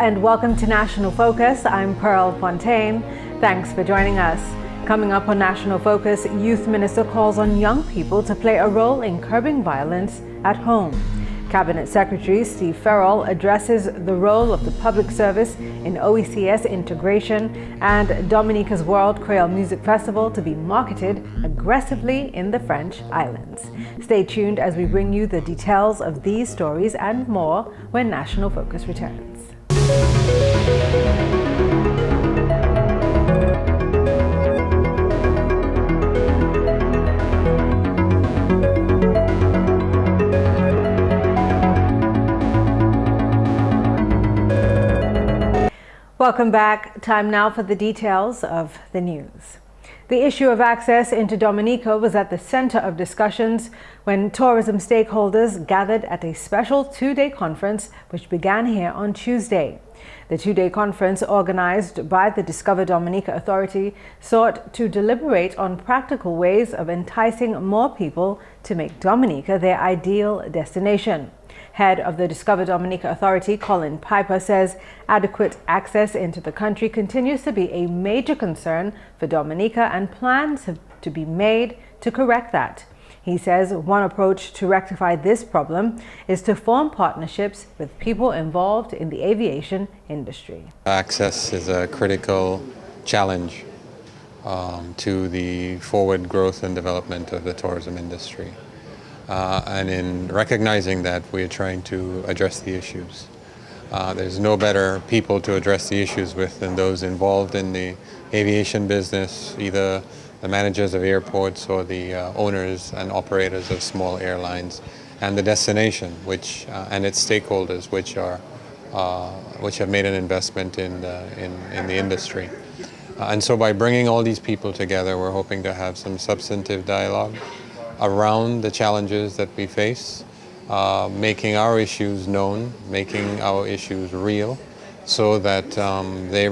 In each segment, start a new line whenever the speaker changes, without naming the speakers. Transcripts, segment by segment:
and welcome to National Focus. I'm Pearl Fontaine. Thanks for joining us. Coming up on National Focus, Youth Minister calls on young people to play a role in curbing violence at home. Cabinet Secretary Steve Farrell addresses the role of the public service in OECS integration, and Dominica's World Creole Music Festival to be marketed aggressively in the French islands. Stay tuned as we bring you the details of these stories and more when National Focus returns. Welcome back. Time now for the details of the news. The issue of access into Dominica was at the center of discussions when tourism stakeholders gathered at a special two-day conference which began here on Tuesday. The two-day conference, organized by the Discover Dominica Authority, sought to deliberate on practical ways of enticing more people to make Dominica their ideal destination. Head of the Discover Dominica Authority, Colin Piper, says adequate access into the country continues to be a major concern for Dominica and plans have to be made to correct that. He says one approach to rectify this problem is to form partnerships with people involved in the aviation industry.
Access is a critical challenge to the forward growth and development of the tourism industry. And in recognizing that, we're trying to address the issues. There's no better people to address the issues with than those involved in the aviation business, either the managers of airports or the owners and operators of small airlines, and the destination, and its stakeholders, which have made an investment in the industry. And so, by bringing all these people together, we're hoping to have some substantive dialogue around the challenges that we face, making our issues known, making our issues real, so that they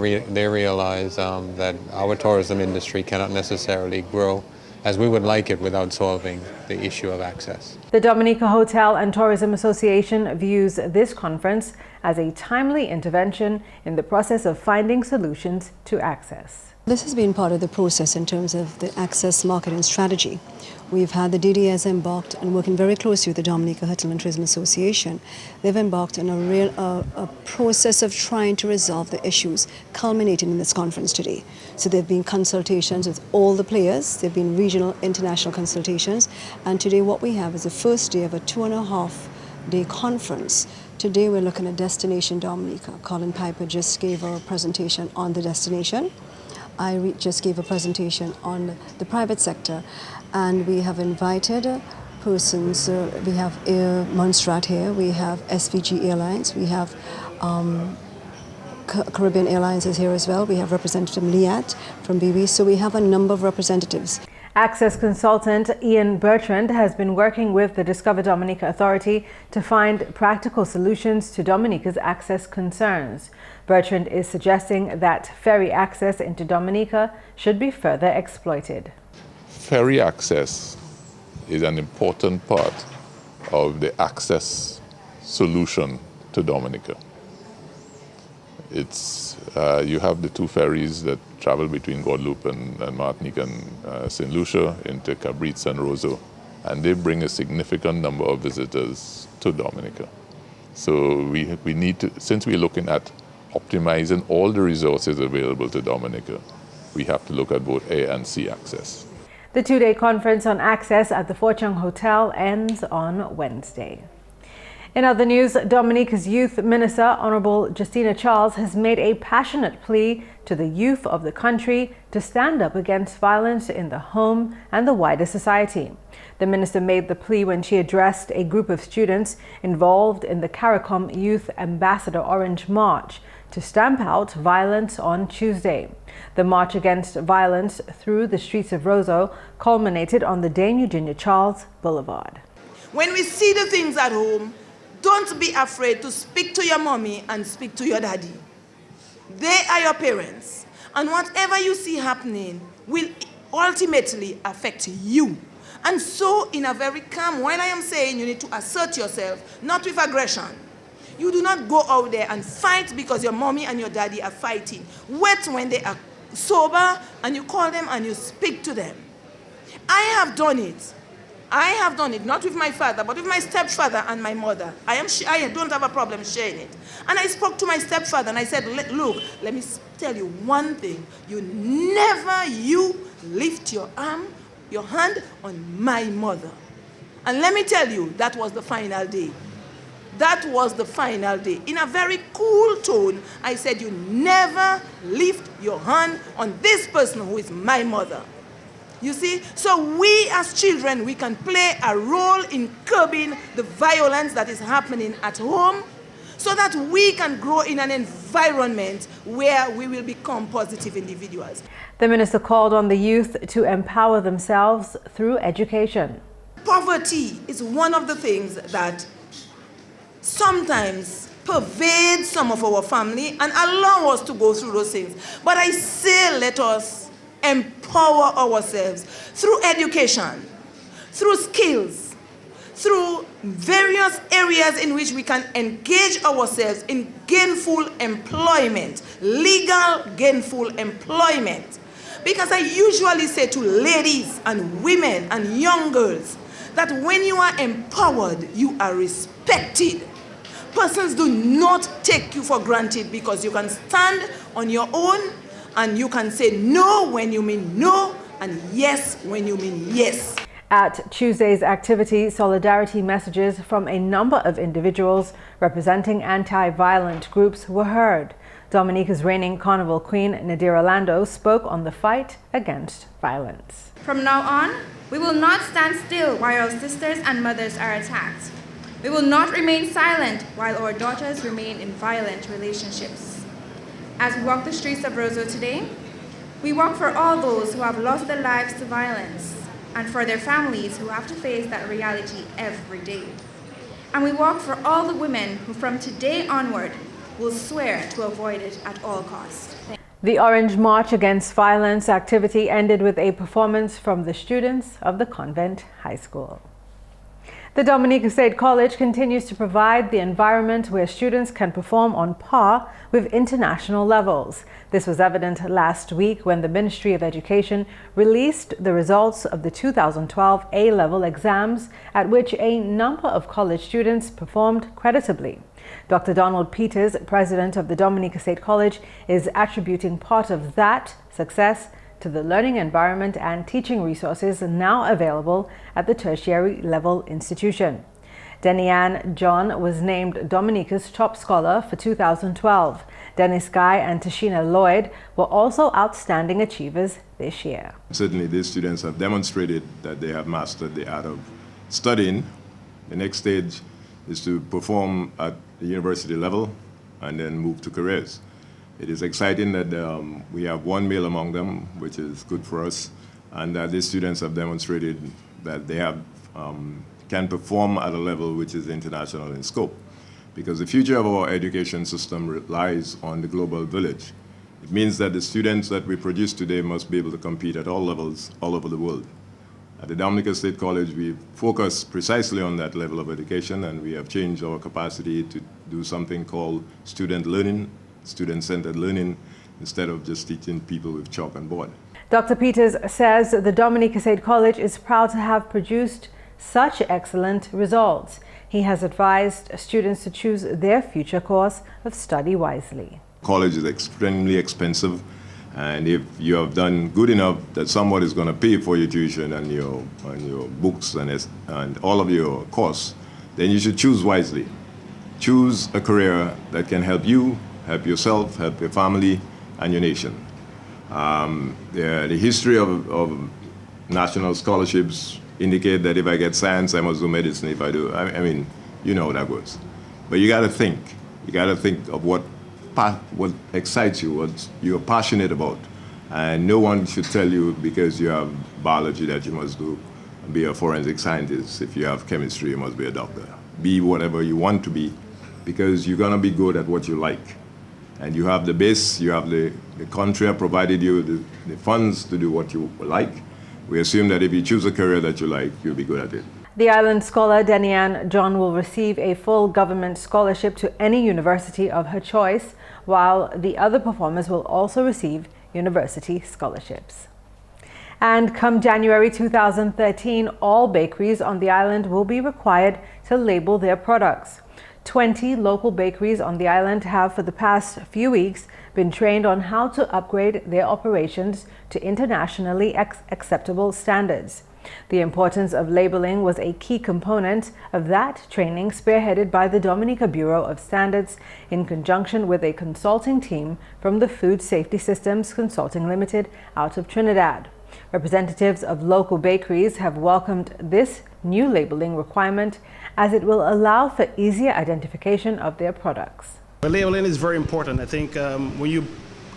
realize that our tourism industry cannot necessarily grow as we would like it without solving the issue of access.
The Dominica Hotel and Tourism Association views this conference as a timely intervention in the process of finding solutions to access.
This has been part of the process in terms of the access marketing strategy. We've had the DDS embarked and working very closely with the Dominica Hotel and Tourism Association. They've embarked on a process of trying to resolve the issues culminating in this conference today. So there have been consultations with all the players, there have been regional, international consultations, and today what we have is the first day of a 2.5-day conference. Today we're looking at Destination Dominica. Colin Piper just gave a presentation on the destination. I just gave a presentation on the private sector, and we have invited persons. We have Air Montserrat here, we have SVG Airlines, we have Caribbean Airlines is here as well. We have Representative Liat from BB, so we have a number of representatives.
Access consultant Ian Bertrand has been working with the Discover Dominica Authority to find practical solutions to Dominica's access concerns. Bertrand is suggesting that ferry access into Dominica should be further exploited.
Ferry access is an important part of the access solution to Dominica. You have the two ferries that travel between Guadeloupe and Martinique and St. Lucia into Cabritz and Roseau, and they bring a significant number of visitors to Dominica. So we need to, since we're looking at optimizing all the resources available to Dominica, we have to look at both air and sea access.
The two-day conference on access at the Fortune Hotel ends on Wednesday. In other news, Dominica's Youth Minister, Honorable Justina Charles, has made a passionate plea to the youth of the country to stand up against violence in the home and the wider society. The minister made the plea when she addressed a group of students involved in the CARICOM Youth Ambassador Orange March to stamp out violence on Tuesday. The march against violence through the streets of Roseau culminated on the Dame Eugenia Charles Boulevard.
When we see the things at home, don't be afraid to speak to your mommy and speak to your daddy. They are your parents. And whatever you see happening will ultimately affect you. And so, in a very calm, when I am saying you need to assert yourself, not with aggression. You do not go out there and fight because your mommy and your daddy are fighting. Wait when they are sober and you call them and you speak to them. I have done it. I have done it, not with my father, but with my stepfather and my mother. I don't have a problem sharing it. And I spoke to my stepfather and I said, look, let me tell you one thing. You never lift your hand on my mother. And let me tell you, that was the final day. That was the final day. In a very cool tone, I said, you never lift your hand on this person who is my mother. You see? So we as children, we can play a role in curbing the violence that is happening at home so that we can grow in an environment where we will become positive individuals.
The minister called on the youth to empower themselves through education.
Poverty is one of the things that sometimes pervades some of our family and allow us to go through those things. But I say let us empower ourselves through education, through skills, through various areas in which we can engage ourselves in gainful employment, legal gainful employment. Because I usually say to ladies and women and young girls that when you are empowered, you are respected. Persons do not take you for granted because you can stand on your own and you can say no when you mean no and yes when you mean yes.
At Tuesday's activity, solidarity messages from a number of individuals representing anti-violent groups were heard. Dominica's reigning carnival queen, Nadira Lando, spoke on the fight against violence.
From now on, we will not stand still while our sisters and mothers are attacked. We will not remain silent while our daughters remain in violent relationships. As we walk the streets of Roseau today, we walk for all those who have lost their lives to violence and for their families who have to face that reality every day. And we walk for all the women who from today onward will swear to avoid it at all costs.
The Orange March Against Violence activity ended with a performance from the students of the Convent High School. The Dominica State College continues to provide the environment where students can perform on par with international levels. This was evident last week when the Ministry of Education released the results of the 2012 A-level exams, at which a number of college students performed creditably. Dr. Donald Peters, president of the Dominica State College, is attributing part of that success to the learning environment and teaching resources now available at the tertiary level institution. Denianne John was named Dominica's top scholar for 2012. Dennis Guy and Tashina Lloyd were also outstanding achievers this year.
Certainly these students have demonstrated that they have mastered the art of studying. The next stage is to perform at the university level and then move to careers. It is exciting that we have one male among them, which is good for us, and that these students have demonstrated that they have, can perform at a level which is international in scope. Because the future of our education system relies on the global village. It means that the students that we produce today must be able to compete at all levels all over the world. At the Dominica State College, we focus precisely on that level of education, and we have changed our capacity to do something called student learning, student-centered learning, instead of just teaching people with chalk and board.
Dr. Peters says the Dominica State College is proud to have produced such excellent results. He has advised students to choose their future course of study wisely.
College is extremely expensive, and if you have done good enough that somebody is going to pay for your tuition and your books and all of your costs, then you should choose wisely. Choose a career that can help you, help yourself, help your family, and your nation. The history of national scholarships indicate that if I get science, I must do medicine. If I do, I mean, you know how that goes. But you got to think. You got to think of what excites you, what you're passionate about. And no one should tell you because you have biology that you must be a forensic scientist. If you have chemistry, you must be a doctor. Be whatever you want to be, because you're going to be good at what you like. And you have the base, you have the country have provided you the funds to do what you like. We assume that if you choose a career that you like, you'll be good at it.
The island scholar Denian John will receive a full government scholarship to any university of her choice, while the other performers will also receive university scholarships. And come January 2013, all bakeries on the island will be required to label their products. 20 local bakeries on the island have for the past few weeks been trained on how to upgrade their operations to internationally acceptable standards. The importance of labeling was a key component of that training, spearheaded by the Dominica Bureau of Standards in conjunction with a consulting team from the Food Safety Systems Consulting Limited out of Trinidad. Representatives of local bakeries have welcomed this new labeling requirement as it will allow for easier identification of their products.
Well, labeling is very important. I think when you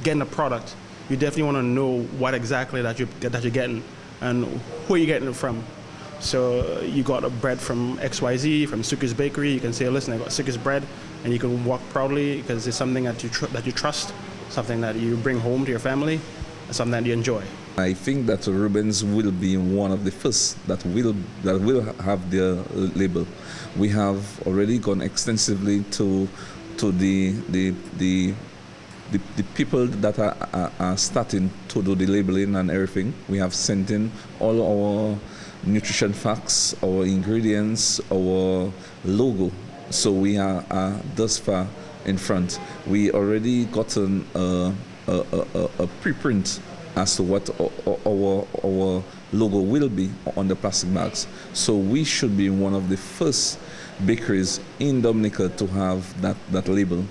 get a product, you definitely want to know what exactly that you're getting and who you're getting it from. So you got a bread from XYZ, from Suki's Bakery. You can say, listen, I got Suki's bread, and you can walk proudly because it's something that you trust, something that you bring home to your family, something that you enjoy.
I think that Rubens will be one of the first that will have their label. We have already gone extensively to the people that are starting to do the labeling and everything. We have sent in all our nutrition facts, our ingredients, our logo. So we are thus far in front. We already gotten a preprint as to what our logo will be on the plastic bags. So we should be one of the first bakeries in Dominica to have that label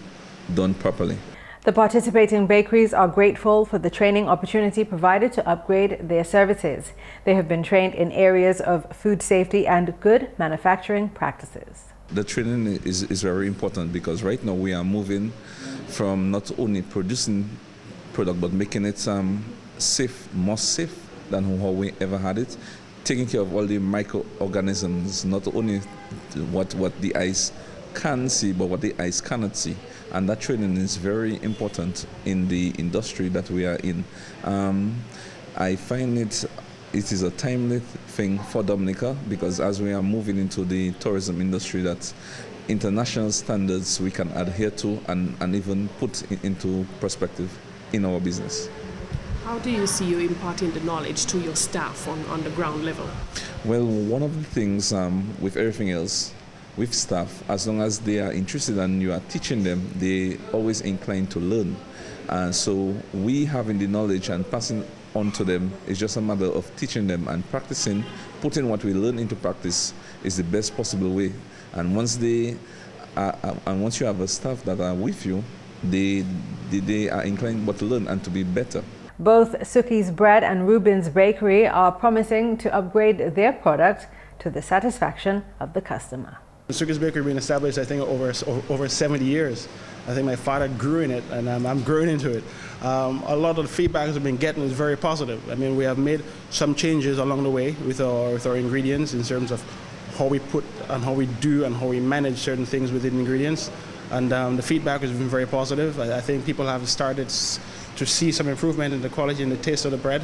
done properly.
The participating bakeries are grateful for the training opportunity provided to upgrade their services. They have been trained in areas of food safety and good manufacturing practices.
The training is very important because right now we are moving from not only producing product but making it safe, more safe than how we ever had it, taking care of all the microorganisms, not only what the eyes can see but what the eyes cannot see. And that training is very important in the industry that we are in. I find it is a timely thing for Dominica because as we are moving into the tourism industry, that international standards we can adhere to and even put into perspective in our business.
How do you see you imparting the knowledge to your staff on the ground level?
Well, one of the things with everything else, with staff, as long as they are interested and you are teaching them, they always inclined to learn. So we having the knowledge and passing on to them is just a matter of teaching them and practicing, putting what we learn into practice is the best possible way. And once you have a staff that are with you, they are inclined but to learn and to be better.
Both Suki's Bread and Rubens Bakery are promising to upgrade their product to the satisfaction of the customer.
Suki's Bakery being established, I think, over 70 years. I think my father grew in it, and I'm growing into it. A lot of the feedback we've been getting is very positive. I mean, we have made some changes along the way with our ingredients in terms of how we put and how we do and how we manage certain things within ingredients. And the feedback has been very positive. I think people have started to see some improvement in the quality and the taste of the bread.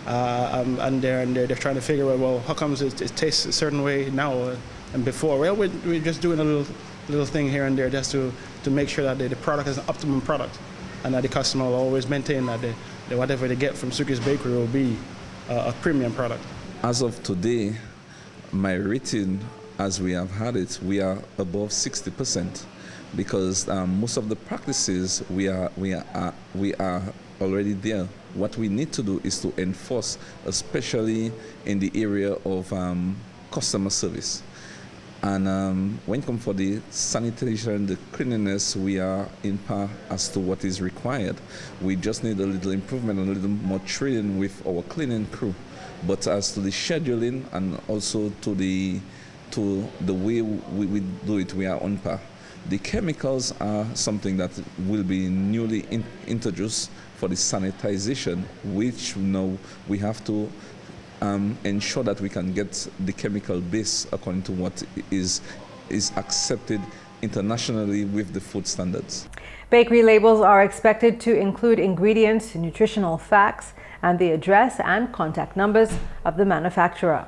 And they're trying to figure out, well, how comes it tastes a certain way now and before? Well, we're just doing a little thing here and there just to make sure that the product is an optimum product and that the customer will always maintain that whatever they get from Suki's Bakery will be a premium product.
As of today, my rating, as we have had it, we are above 60%. Because most of the practices we are already there. What we need to do is to enforce, especially in the area of customer service. And when it comes for the sanitation, the cleanliness, we are in par as to what is required. We just need a little improvement and a little more training with our cleaning crew. But as to the scheduling and also to the way we do it, we are on par. The chemicals are something that will be newly introduced for the sanitization, which now we have to ensure that we can get the chemical base according to what is accepted internationally with the food standards.
Bakery labels are expected to include ingredients, nutritional facts, and the address and contact numbers of the manufacturer.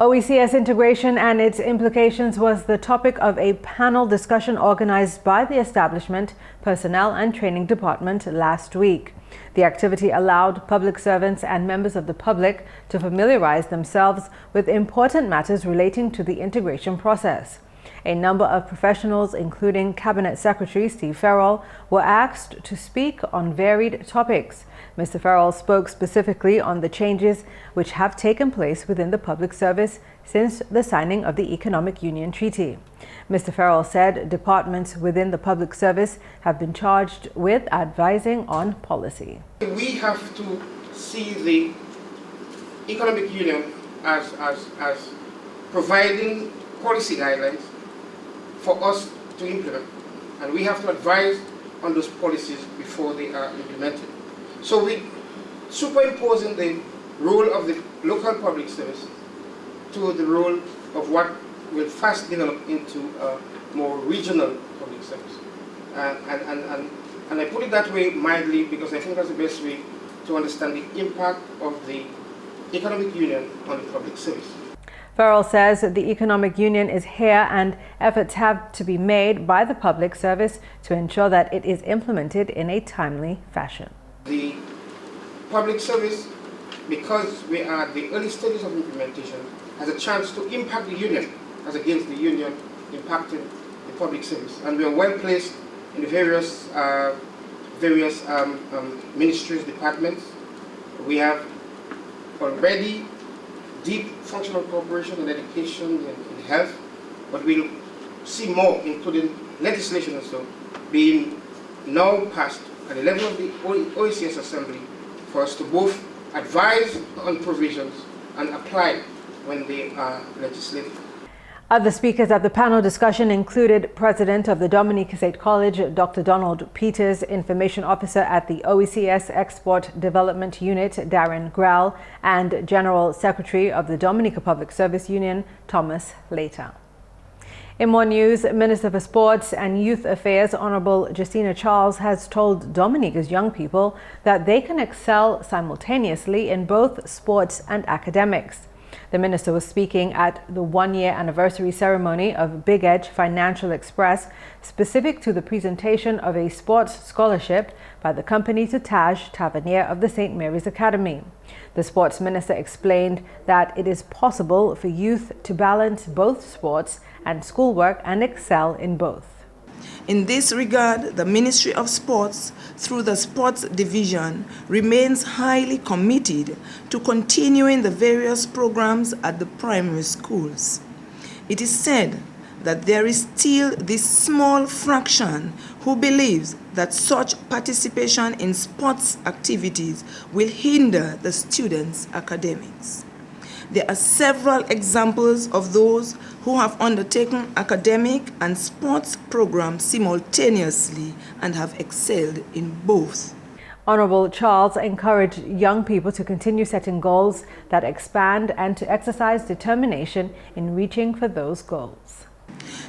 OECS integration and its implications was the topic of a panel discussion organized by the establishment, personnel and training department last week. The activity allowed public servants and members of the public to familiarize themselves with important matters relating to the integration process. A number of professionals, including Cabinet Secretary Steve Farrell, were asked to speak on varied topics. Mr. Farrell spoke specifically on the changes which have taken place within the public service since the signing of the Economic Union Treaty. Mr. Farrell said departments within the public service have been charged with advising on policy.
We have to see the Economic Union as providing policy guidelines for us to implement, and we have to advise on those policies before they are implemented. So we superimposing the role of the local public service to the role of what will fast develop into a more regional public service. And I put it that way mildly because I think that's the best way to understand the impact of the Economic Union on the public service.
Farrell says that the Economic Union is here and efforts have to be made by the public service to ensure that it is implemented in a timely fashion.
The public service, because we are at the early stages of implementation, has a chance to impact the union as against the union impacting the public service. And we are well placed in the various ministries, departments. We have already deep functional cooperation in education and in health, but we'll see more, including legislation and so, being now passed at the level of the OECS Assembly for us to both advise on provisions and apply when they are legislated.
Other speakers at the panel discussion included President of the Dominica State College, Dr. Donald Peters, Information Officer at the OECS Export Development Unit, Darren Grell, and General Secretary of the Dominica Public Service Union, Thomas Later. In more news, Minister for Sports and Youth Affairs, Honorable Justina Charles, has told Dominica's young people that they can excel simultaneously in both sports and academics. The minister was speaking at the one-year anniversary ceremony of Big Edge Financial Express, specific to the presentation of a sports scholarship by the company to Taj Tavernier of the St. Mary's Academy. The sports minister explained that it is possible for youth to balance both sports and schoolwork and excel in both.
In this regard, the Ministry of Sports, through the Sports Division, remains highly committed to continuing the various programs at the primary schools. It is said that there is still this small fraction who believes that such participation in sports activities will hinder the students' academics. There are several examples of those who have undertaken academic and sports programs simultaneously and have excelled in both.
Honorable Charles encouraged young people to continue setting goals that expand and to exercise determination in reaching for those goals.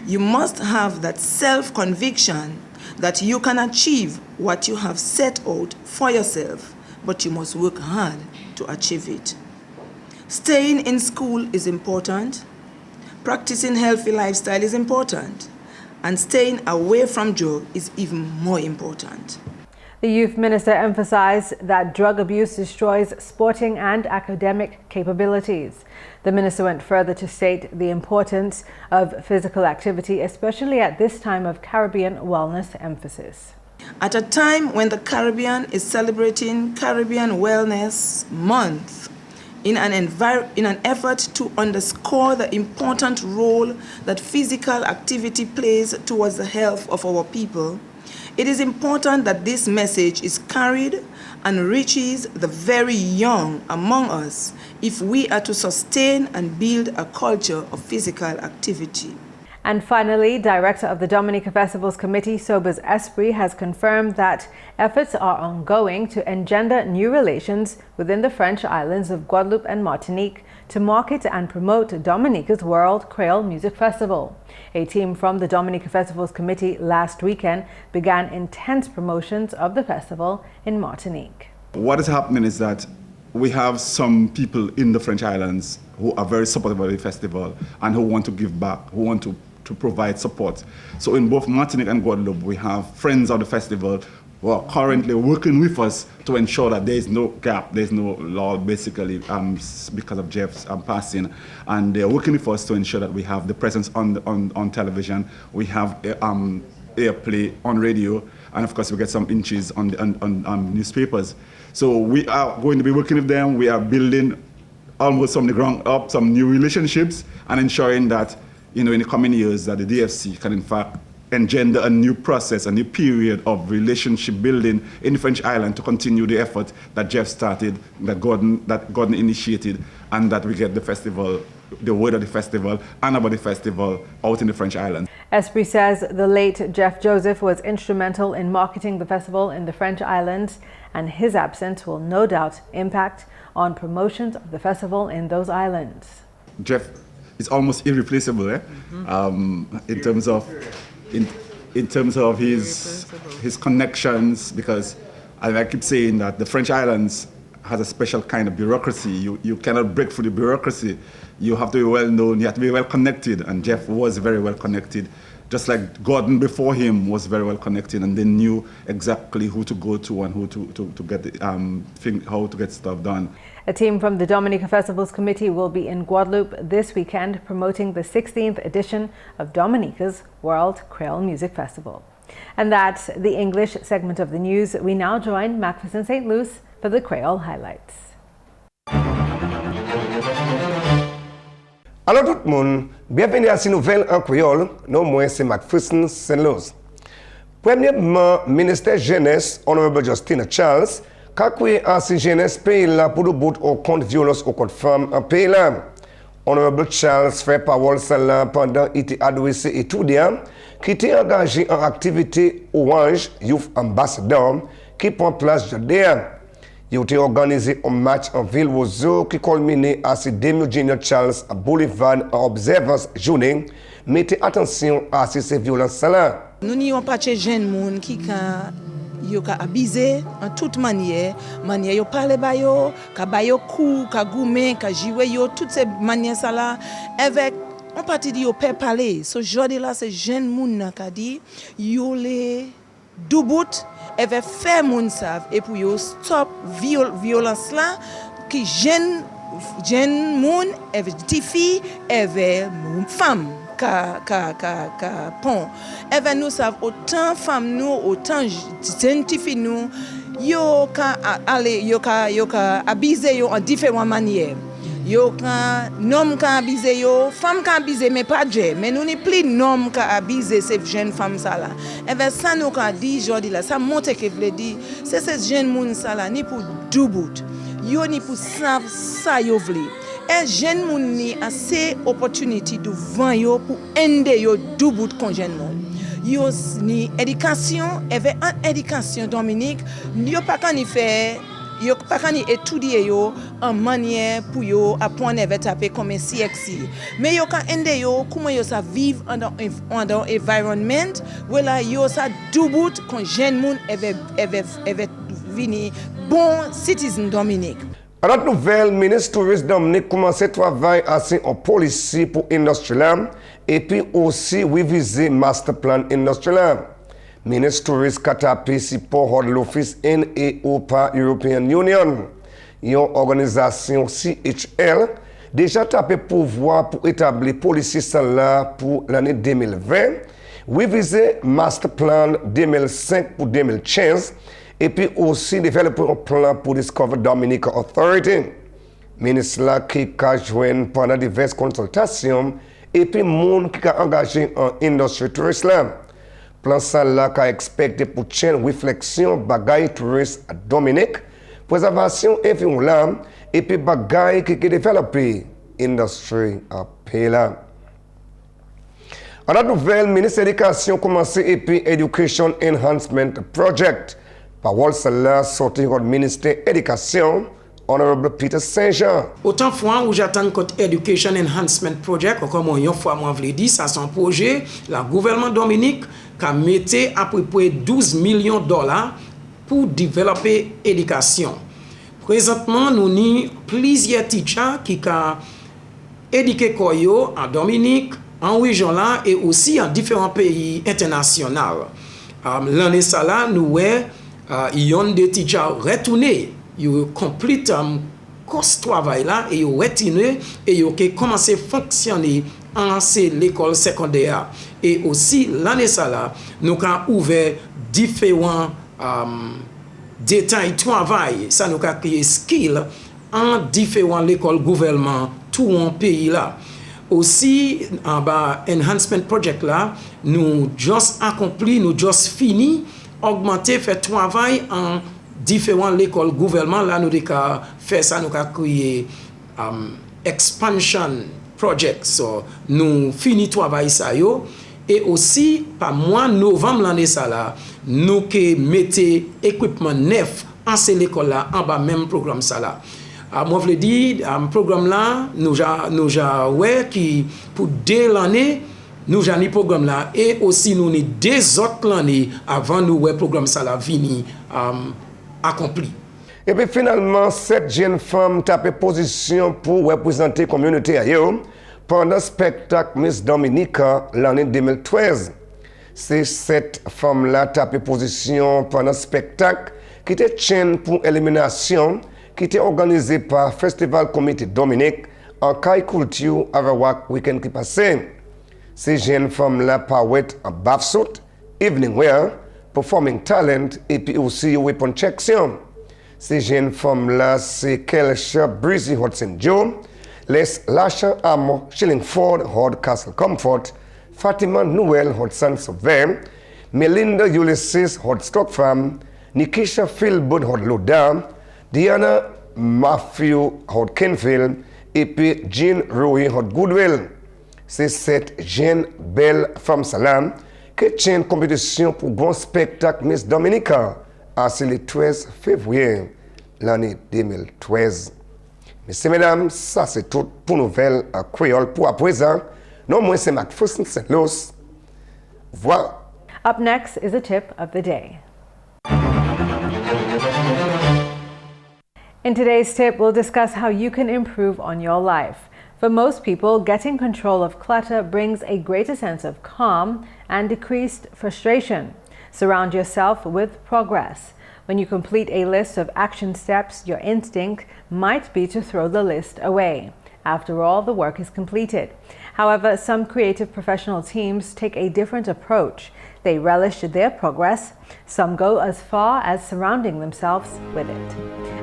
You must have that self-conviction that you can achieve what you have set out for yourself, but you must work hard to achieve it. Staying in school is important. Practicing healthy lifestyle is important, and staying away from drugs is even more important.
The youth minister emphasized that drug abuse destroys sporting and academic capabilities. The minister went further to state the importance of physical activity, especially at this time of Caribbean wellness emphasis.
At a time when the Caribbean is celebrating Caribbean Wellness Month, in an effort to underscore the important role that physical activity plays towards the health of our people, it is important that this message is carried and reaches the very young among us if we are to sustain and build a culture of physical activity.
And finally, Director of the Dominica Festivals Committee, Sobers Esprit, has confirmed that efforts are ongoing to engender new relations within the French islands of Guadeloupe and Martinique to market and promote Dominica's World Creole Music Festival. A team from the Dominica Festivals Committee last weekend began intense promotions of the festival in Martinique.
What is happening is that we have some people in the French Islands who are very supportive of the festival and who want to give back, who want to provide support. So in both Martinique and Guadeloupe, we have friends of the festival who are currently working with us to ensure that there is no gap, there is no lull, basically, because of Jeff's passing. And they're working with us to ensure that we have the presence on television, we have airplay on radio, and of course we get some inches on newspapers. So we are going to be working with them. We are building almost from the ground up some new relationships and ensuring that, in the coming years, that the DFC can in fact engender a new process, a new period of relationship building in the French island to continue the effort that Jeff started, that Gordon initiated, and that we get the festival, the word of the festival and about the festival out in the French islands.
Esprit says the late Jeff Joseph was instrumental in marketing the festival in the French islands, and his absence will no doubt impact on promotions of the festival in those islands.
Jeff is almost irreplaceable, in terms of his connections, because I keep saying that the French islands has a special kind of bureaucracy. You cannot break through the bureaucracy. You have to be well known, you have to be well connected, and Jeff was very well connected. Just like Gordon before him was very well connected, and they knew exactly who to go to and who to get how to get stuff done.
A team from the Dominica Festivals Committee will be in Guadeloupe this weekend promoting the 16th edition of Dominica's World Creole Music Festival. And that's the English segment of the news. We now join McPherson St. Luce for the Creole highlights.
Alors tout le monde, bienvenue à cette nouvelle en créole. Non, moi c'est McPherson St. Luce. Premièrement, ministère jeunesse, Honorable Justina Charles, qui a créé un jeunesse pays là pour le bout au compte violence au compte femme en pays là. Honorable Charles fait parole cela pendant qu'il était adressé étudiant qui était engagé en activité Orange Youth Ambassador qui prend place jeudi. Il a été organisé un match en ville Roseau qui culminait à ce demi Junior Charles à Boulevard en observance journée. Mettez attention à ces violences-là.
Nous n'avons pas de jeunes qui ont abusé en toute manière. Ils parlent de yo, ils coup, ils goumé, ils jouent, toutes ces manières-là. Avec on partie de peut parler. Ce jour-là, c'est jeunes moun qui dit, yo les doubout. Et veut faire moun savent et pour yo stop violence là qui jeune moun et petite fille et femme ka pon et veut nous savent autant femmes nous autant jeune filles nous yo ka aller yo ka abuser yo en différentes manières. Yo kan nom kan abuse yo, femme kan abuse mais pas Dieu, mais nous ni plus nom kan abuse ces jeunes femmes ça là. Et vers ça nous kan dit aujourd'hui là, ça montre que veut dire c'est ces jeunes moun ça là ni pour doubout. Yo ni pour ça yo vle. Et jeunes moun ni assez opportunité de vendre yo pour aider yo doubout kon jeunes moun. Yo ni éducation, et vers en éducation Dominique, yo pas kan y faire yo pas qu'à étudier yo en manière pour yo apprendre à taper comme CXC mais yo quand aider yo comment yo ça vivre dans environnement voilà yo ça doubout quand jeune monde est venir bon citizen Dominique.
Alors nouvelle ministre touriste Dominique commence à travailler en policy pour industrie et puis aussi réviser master plan industriel. Ministre touriste Katapi support l'office NEOPA European Union. Une organisation CHL déjà tapé pouvoir pour établir policy là pour l'année 2020, réviser master plan 2005 pour 2015 et puis aussi développer un plan pour Discover Dominica Authority. Ministre là qui a joint pendant diverses consultations et puis monde qui a engagé en industrie touriste là. Plan ça là qu'a expecté pour chaîne réflexion bagaille touriste à Dominique, préservation environnement et puis bagaille qui développé industrie à pays là. À la nouvelle ministre de l'Éducation commencé et puis Education Enhancement Project. Parole celle-là sorti du ministère de l'Éducation. Honorable Peter Saint-Jean.
Autant fois où j'attends côté Education Enhancement Project, comme une fois moi je l'ai dit, ça c'est un projet, le gouvernement Dominique qui a mis à peu près $12 millions pour développer l'éducation. Présentement, nous avons plusieurs teachers qui ont éduqué en Dominique, en région là et aussi en différents pays internationaux. L'année ça là, nous avons des teachers retournés, ils ont compris course travail là et ils ont retourné et ils ont commencé à fonctionner en l'école secondaire. Et aussi l'année ça là, nous avons ouvert différents détails de travail, ça nous a créé skill en différents écoles gouvernement tout un pays là. Aussi en bas enhancement project là, nous juste accompli, nous juste fini augmenter fait travail en différents écoles gouvernement là nous avons fait ça, nous avons créé expansion project, so nous fini travail ça yo. Et aussi, par mois de novembre l'année ça là, nous que mettez équipement neuf en cette école là, en bas même programme ça là. Moi je veux dire, programme là, nous avons qui pour 2 l'année, nous avons programme là et aussi nous avons 2 autres l'année avant nous le programme ça là fini accompli.
Et puis finalement, 7 jeunes femmes tapent position pour représenter la communauté ailleurs pendant le spectacle Miss Dominica l'année 2013. Ces 7 femmes-là tapent position pendant le spectacle qui était chaîne pour élimination, qui était organisé par Festival Comité Dominique en Caille Culture avec le week-end qui passait. Ces jeunes femmes-là paraissent en bafsuit, evening wear, performing talent et puis aussi weapon section. Ces jeunes femmes-là, c'est Kelsha Breezy Hudson Joe, Les Lasha Amo, Shillingford, Hord Castle Comfort, Fatima Noel, Hudson Sauvain, Melinda Ulysses, Hod Stock Farm, Nikisha Philbud, Hod Loda, Diana Matthew, Hod Kenfield, et puis Jean Rui, Hod Goodwill. C'est cette jeune belle femme salam qui tient une compétition pour bon spectacle Miss Dominica. C'est le 13 février l'année 2013. Messieurs et mesdames, ça c'est tout pour nouvelles à Creole. Pour à présent, non moins c'est McPherson St. Luce. Voilà.
Up next is a tip of the day. In today's tip, we'll discuss how you can improve on your life. For most people, getting control of clutter brings a greater sense of calm and decreased frustration. Surround yourself with progress. When you complete a list of action steps, your instinct might be to throw the list away. After all, the work is completed. However, some creative professional teams take a different approach. They relish their progress. Some go as far as surrounding themselves with it.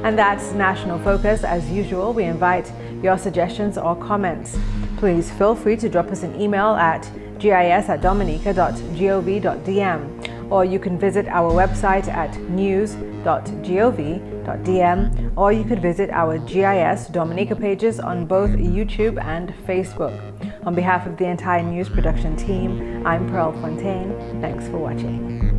And that's National Focus. As usual, we invite your suggestions or comments. Please feel free to drop us an email at gis@dominica.gov.dm, or you can visit our website at news.gov.dm, or you could visit our GIS Dominica pages on both YouTube and Facebook. On behalf of the entire news production team, I'm Fontaine. Thanks for watching.